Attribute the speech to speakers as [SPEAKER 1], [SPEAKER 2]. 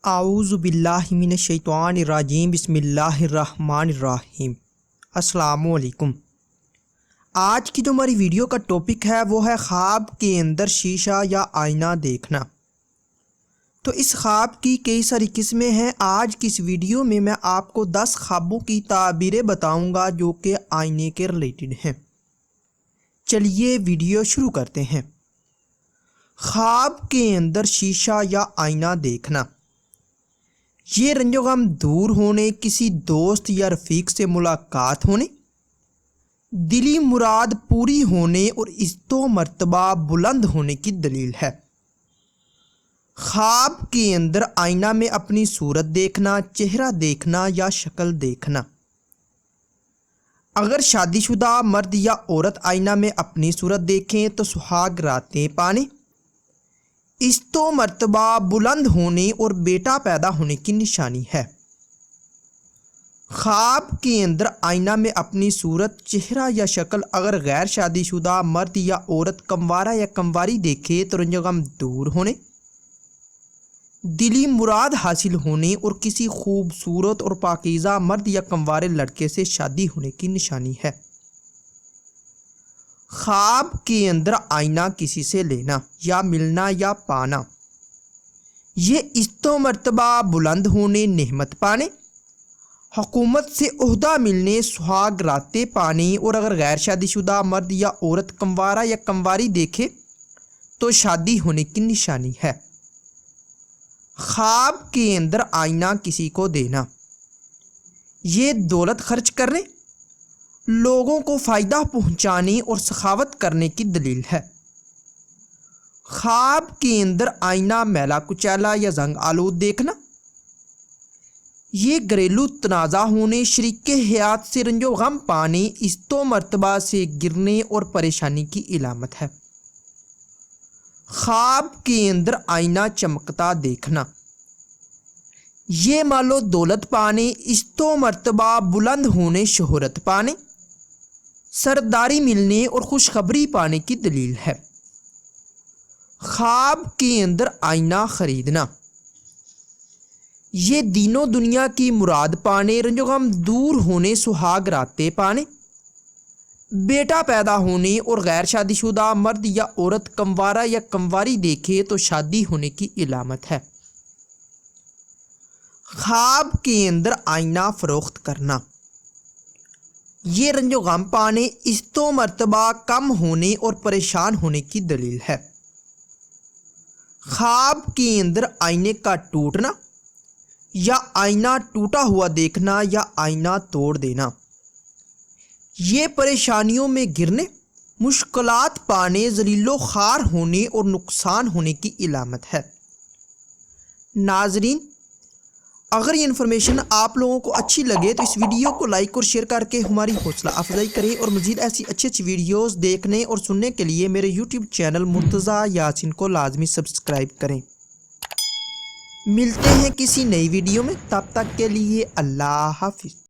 [SPEAKER 1] اعوذ باللہ من الشیطان الرجیم بسم اللہ الرحمن الرحیم۔ السلام علیکم۔ آج کی جو ہماری ویڈیو کا ٹاپک ہے وہ ہے خواب کے اندر شیشہ یا آئینہ دیکھنا۔ تو اس خواب کی کئی ساری قسمیں ہیں۔ آج کی اس ویڈیو میں میں آپ کو 10 خوابوں کی تعبیریں بتاؤں گا جو کہ آئینے کے ریلیٹڈ ہیں۔ چلیے ویڈیو شروع کرتے ہیں۔ خواب کے اندر شیشہ یا آئینہ دیکھنا، یہ رنج و غم دور ہونے، کسی دوست یا رفیق سے ملاقات ہونے، دلی مراد پوری ہونے اور عزت و مرتبہ بلند ہونے کی دلیل ہے۔ خواب کے اندر آئینہ میں اپنی صورت دیکھنا، چہرہ دیکھنا یا شکل دیکھنا۔ اگر شادی شدہ مرد یا عورت آئینہ میں اپنی صورت دیکھیں تو سہاگ راتیں پانے، عزت و مرتبہ بلند ہونے اور بیٹا پیدا ہونے کی نشانی ہے۔ خواب کے اندر آئینہ میں اپنی صورت، چہرہ یا شکل اگر غیر شادی شدہ مرد یا عورت کنوارا یا کنواری دیکھے تو رنج و غم دور ہونے، دلی مراد حاصل ہونے اور کسی خوبصورت اور پاکیزہ مرد یا کنوارے لڑکے سے شادی ہونے کی نشانی ہے۔ خواب کے اندر آئینہ کسی سے لینا یا ملنا یا پانا، یہ عزت و مرتبہ بلند ہونے، نعمت پانے، حکومت سے عہدہ ملنے، سہاگ راتیں پانے اور اگر غیر شادی شدہ مرد یا عورت کنوارا یا کنواری دیکھے تو شادی ہونے کی نشانی ہے۔ خواب کے اندر آئینہ کسی کو دینا، یہ دولت خرچ کرنے، لوگوں کو فائدہ پہنچانے اور سخاوت کرنے کی دلیل ہے۔ خواب کے اندر آئینہ میلا کچیلا یا زنگ آلود دیکھنا، یہ گھریلو تنازع ہونے، شریک حیات سے رنج و غم پانے، عزت و مرتبہ سے گرنے اور پریشانی کی علامت ہے۔ خواب کے اندر آئینہ چمکتا دیکھنا، یہ مال و دولت پانے، عزت و مرتبہ بلند ہونے، شہرت پانے، سرداری ملنے اور خوشخبری پانے کی دلیل ہے۔ خواب کے اندر آئینہ خریدنا، یہ دین و دنیا کی مراد پانے، رنج و غم دور ہونے، سہاگ راتیں پانے، بیٹا پیدا ہونے اور غیر شادی شدہ مرد یا عورت کنوارا یا کنواری دیکھے تو شادی ہونے کی علامت ہے۔ خواب کے اندر آئینہ فروخت کرنا، یہ رنج و غم پانے، عزت و مرتبہ کم ہونے اور پریشان ہونے کی دلیل ہے۔ خواب کے اندر آئینے کا ٹوٹنا یا آئینہ ٹوٹا ہوا دیکھنا یا آئینہ توڑ دینا، یہ پریشانیوں میں گرنے، مشکلات پانے، ذلیل و خوار ہونے اور نقصان ہونے کی علامت ہے۔ ناظرین، اگر یہ انفارمیشن آپ لوگوں کو اچھی لگے تو اس ویڈیو کو لائک اور شیئر کر کے ہماری حوصلہ افزائی کریں اور مزید ایسی اچھی ویڈیوز دیکھنے اور سننے کے لیے میرے یوٹیوب چینل مرتضیٰ یاسین کو لازمی سبسکرائب کریں۔ ملتے ہیں کسی نئی ویڈیو میں، تب تک کے لیے اللہ حافظ۔